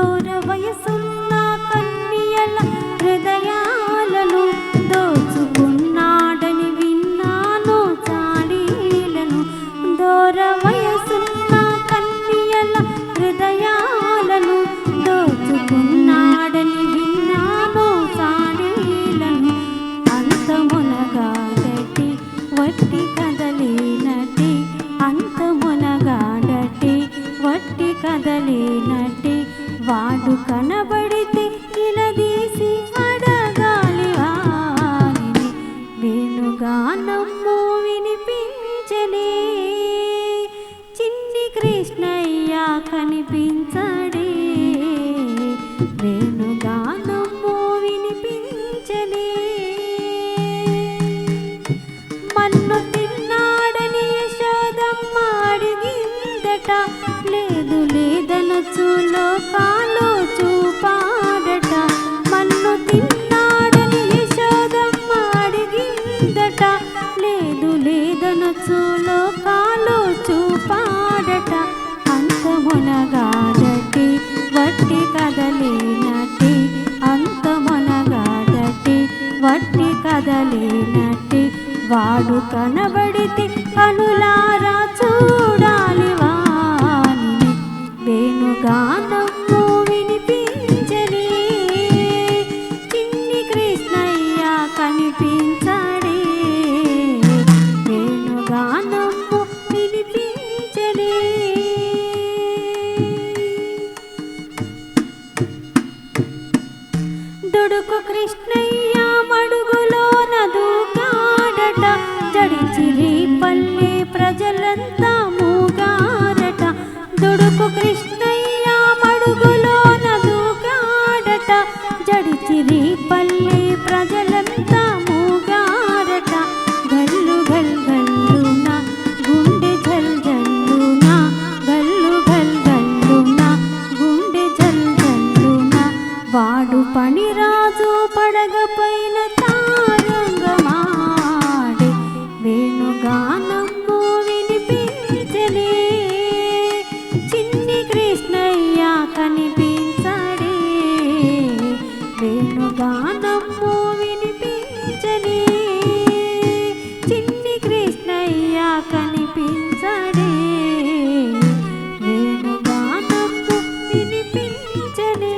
దూర వయసున్న కన్యల హృదయాలను దోచుకున్నాడని విన్నాను చాడీలను. దూర వయసున్న కన్యల హృదయాలను దోచుకున్నాడని విన్నాను చాడీలను. అంతమునగాడటి వట్టి కదలేనటి, అంతమునగాడటి వట్టి కదలేనటి, వాడు కనబడితే నిలదీసి అడగాలి వానిని. వేణుగానము వినిపించనే చిన్ని కృష్ణయ్య కనిపించడే. వేణుగానము వినిపించనే. మన్ను తిన్నాడని యశోదమ్మ అడిగిందట, లేదు లేదనొచ్చు లోకాలు చూపాడట. మన్ను తిన్నాడని యశోదమ్మ అడిగిందట, లేదు లేదనొచ్చు లోకాలు చూపాడట. అంతమునగాడటి వట్టి కదలేనటి, అంతమునగాడటి వట్టి కదలేనటి, వాడు కనబడితే కనులారా చూడాలి వానిని. వేణుగానము వినిపించనే చిన్ని కృష్ణయ్య కనిపించడే. వేణుగానము వినిపించనే. దుడుకు కృష్ణయ్య మడుగులోన దూకాడట, జడిచిరి పల్లె ప్రజలంతా మూగారట. దుడుకు కృష్ణయ్య మడుగులోన దూకాడట, జడిచిరి పల్లె ప్రజలంతా మూగారట. గల్లు గల్ గల్లున గుండె జల్ జల్లున, గల్లు గల్ గల్లున గుండె జల్ జల్లున, వాడు పనిరాజు పడగ పైన తారంగమాడే. వేణుగానము వినిపించనే చిన్ని కృష్ణయ్య కనిపించడే. వేణుగానము వినిపించనే చిన్ని కృష్ణయ్య కనిపించడే. వేణుగానము వినిపించనే.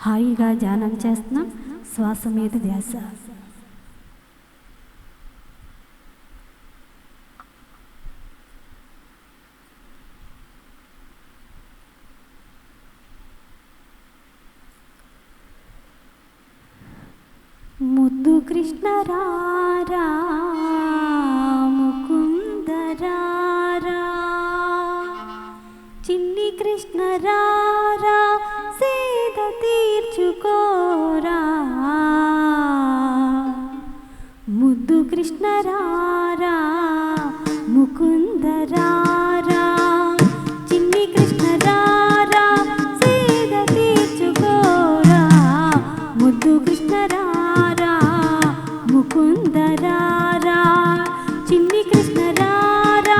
హాయిగా ధ్యానం చేస్తున్నాం. శ్వాస మీద ధ్యాస. ముద్దు కృష్ణ రారా ముకుంద రారా, చిన్ని కృష్ణ రారా సేద తీర్చుకోరా. ముద్దు కృష్ణ రారా ముకుంద రారా, చిన్ని కృష్ణ రారా సేద తీర్చుకోరా. ముద్దు కృష్ణ రారా ముకుంద రారా, చిన్ని కృష్ణ రారా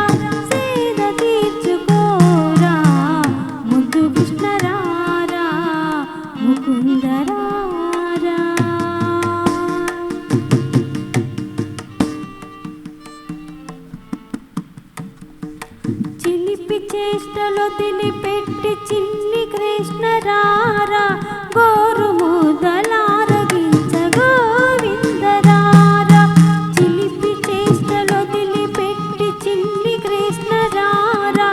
సేద తీర్చుకోరా. ముద్దు కృష్ణ రారా ముకుంద రారా. చిలిపి చేష్టలో తిలిపెట్టి చిన్ని కృష్ణ రారా, గోరు ముదలారగించ గోవింద రారా. చిలిపి చేష్టలో తిలిపెట్టి చిన్ని కృష్ణ రారా,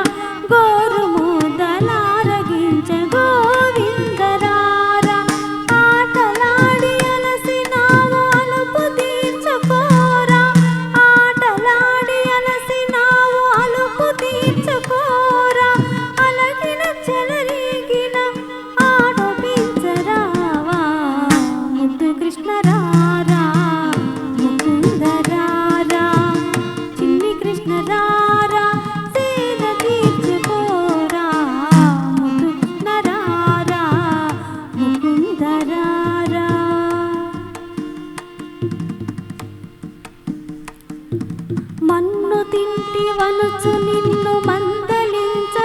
గోరు ముదలారగించ గోవింద రారా. ఆటలాడి అలసినావు అలుపు తీర్చుకోరా, ఆటలాడి అలసినావు అలుపు తీర్చుకోరా. అలగిన చెలరేగిన ఆడపించరావా. ముద్దు కృష్ణ రారా ముకుంద రారా, చిన్ని కృష్ణ రారా సేద తీర్చుకోరా. ముద్దు కృష్ణ రారా ముకుంద రారా. మన్ను తింటి వనుచు నిన్ను మందలించ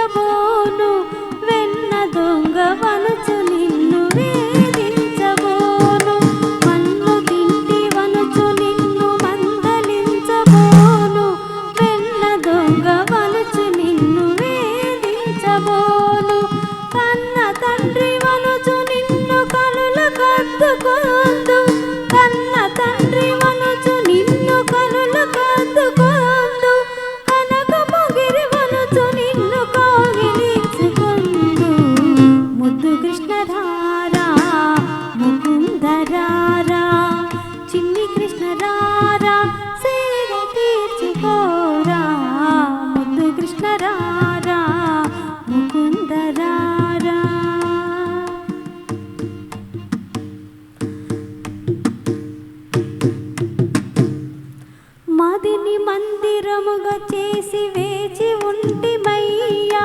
చేసి వేచి ఉంటిమయ్యా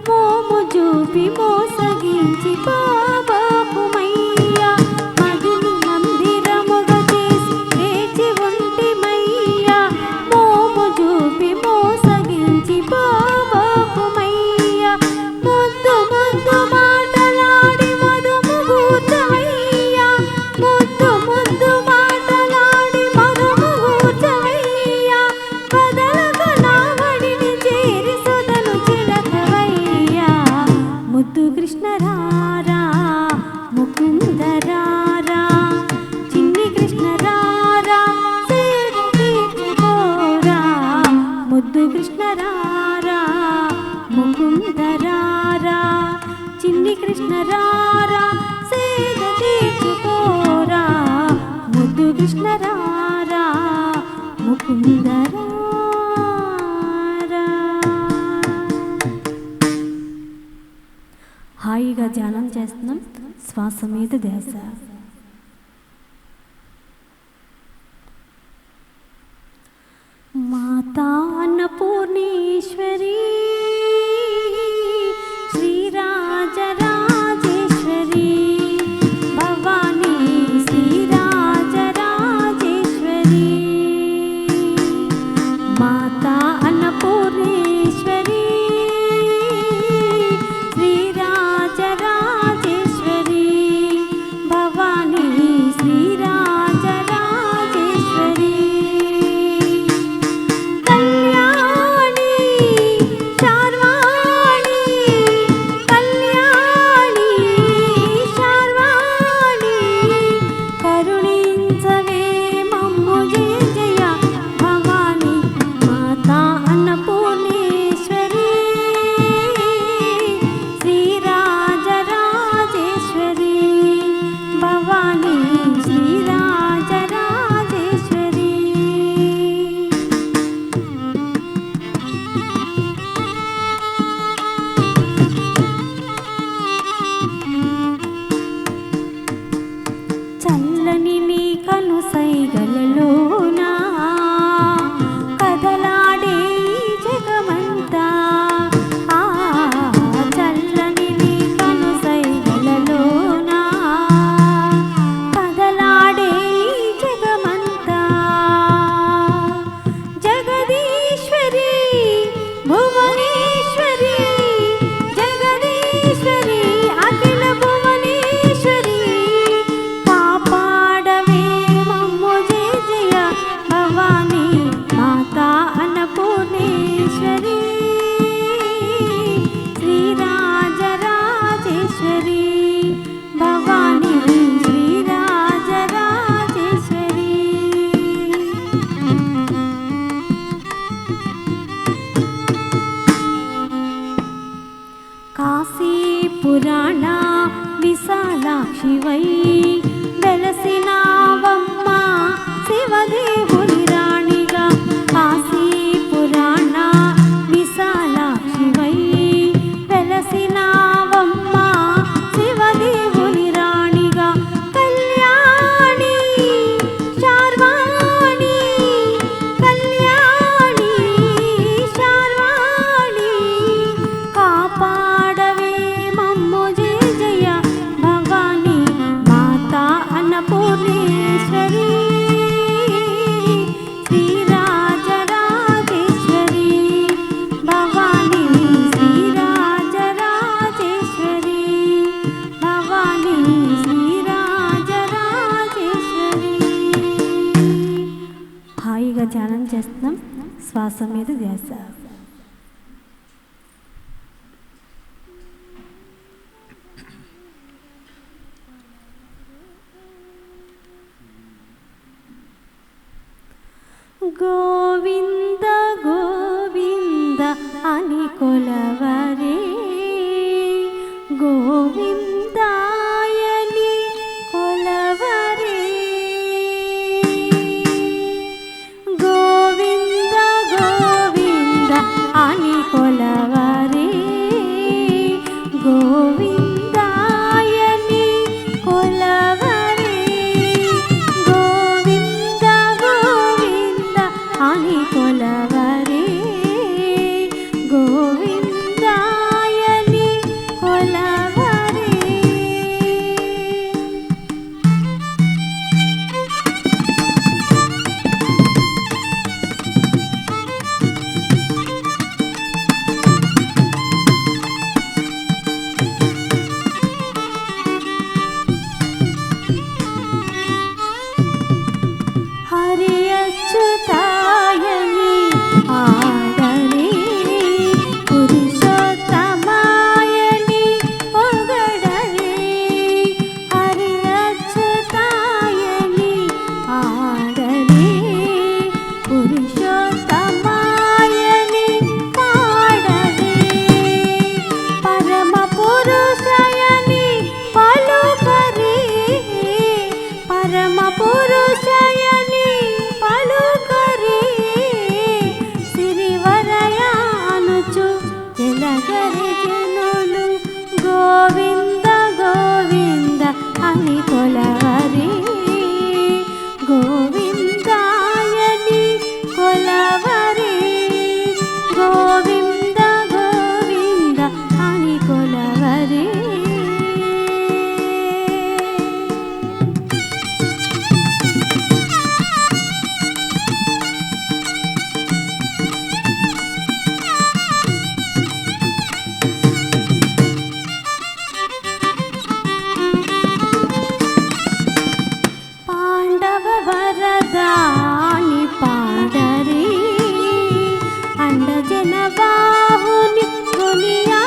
మోము చూపి మోసగించి బాబాకుమయ్యా మదిని మందిరముగా చేసి వేచి ఉంటిమయ్యా మోము చూపి మోసగించి బాబాకుమయ్యా ముద్దు ముద్దు మాటలాడి మధుము కూర్చవయ్యా ముద్దు ముద్దు మాటలాడి మధుము కూర్చవయ్యా కదలక నా వడిని చేరి సుధను చిలకవయ్యా ముద్దు కృష్ణ రారా ముకుంద రారా చిన్ని కృష్ణ రారా సేద తీర్చుకోరా ముద్దు కృష్ణ రారా ముకుంద రారా చిన్ని కృష్ణ రారా సేద తీర్చుకోరా ముద్దు కృష్ణ రారా ముకుంద రారా. హాయిగా ధ్యానం చేస్తున్నాం. శ్వాస మీద ధ్యాస. మాతా అన్నపూర్ణేశ్వరి శ్రీరాజరాజేశ్వరి భవానీ శ్రీరాజరాజేశ్వరి మాతా అన్నపూర్ణేశ్వరి శ్రీరాజరాజేశ్వరి భవానీ శ్రీరాజరాజేశ్వరి కళ్యాణి శార్వాణి కళ్యాణి శార్వాణి కరుణించవే మమ్ము జయ జయ భవానీ మాతా అన్నపూర్ణేశ్వరి శ్రీరాజరాజేశ్వరి భవానీ శ్రీరాజరాజేశ్వరి. చల్లని నీ కను సైగలలోనా కదలాడే ఈ జగమంతా ఆ చల్లని నీ కను సైగలలోనా కదలాడే ఈ జగమంతా జగదీశ్వరి భువనేశ్వరి జగదీశ్వరి అఖిల భువనేశ్వరి కాపాడవే మమ్ము జయ జయ భవానీ మాతా అన్నపూర్ణేశ్వరి శ్రీరాజరాజేశ్వరి భవానీ శ్రీరాజరాజేశ్వరి. కాశీ పురాణ విశాలాక్షివై వెలసినావమ్మ శివదేవుని రాణిగా కాశీ పురాణ విశాలాక్షివై వెలసినావమ్మ శివదేవుని రాణిగా కళ్యాణి శార్వాణి కళ్యాణి శార్వాణి కాపాడవే మమ్ము జయ జయ భవానీ మాతా అన్నపూర్ణేశ్వరి శ్రీరాజరాజేశ్వరి భవానీ శ్రీరాజరాజేశ్వరి భవానీ శ్రీరాజరాజేశ్వరి. హాయిగా ధ్యానం చేస్తున్నాం. శ్వాస మీద ధ్యాస. గోవింద గోవింద అని కొలవరే గోవిందాయని కొలవరే గోవింద గోవింద అని కొలవరే గోవిందాయని కొలవరే గోవింద గోవింద అని కొలవరే అని కొలవరి గోవిందాయని కొలవరి గోవింద గోవింద అని కొలవరి వరదాని పాడరి అండజన బాహుని కొనియా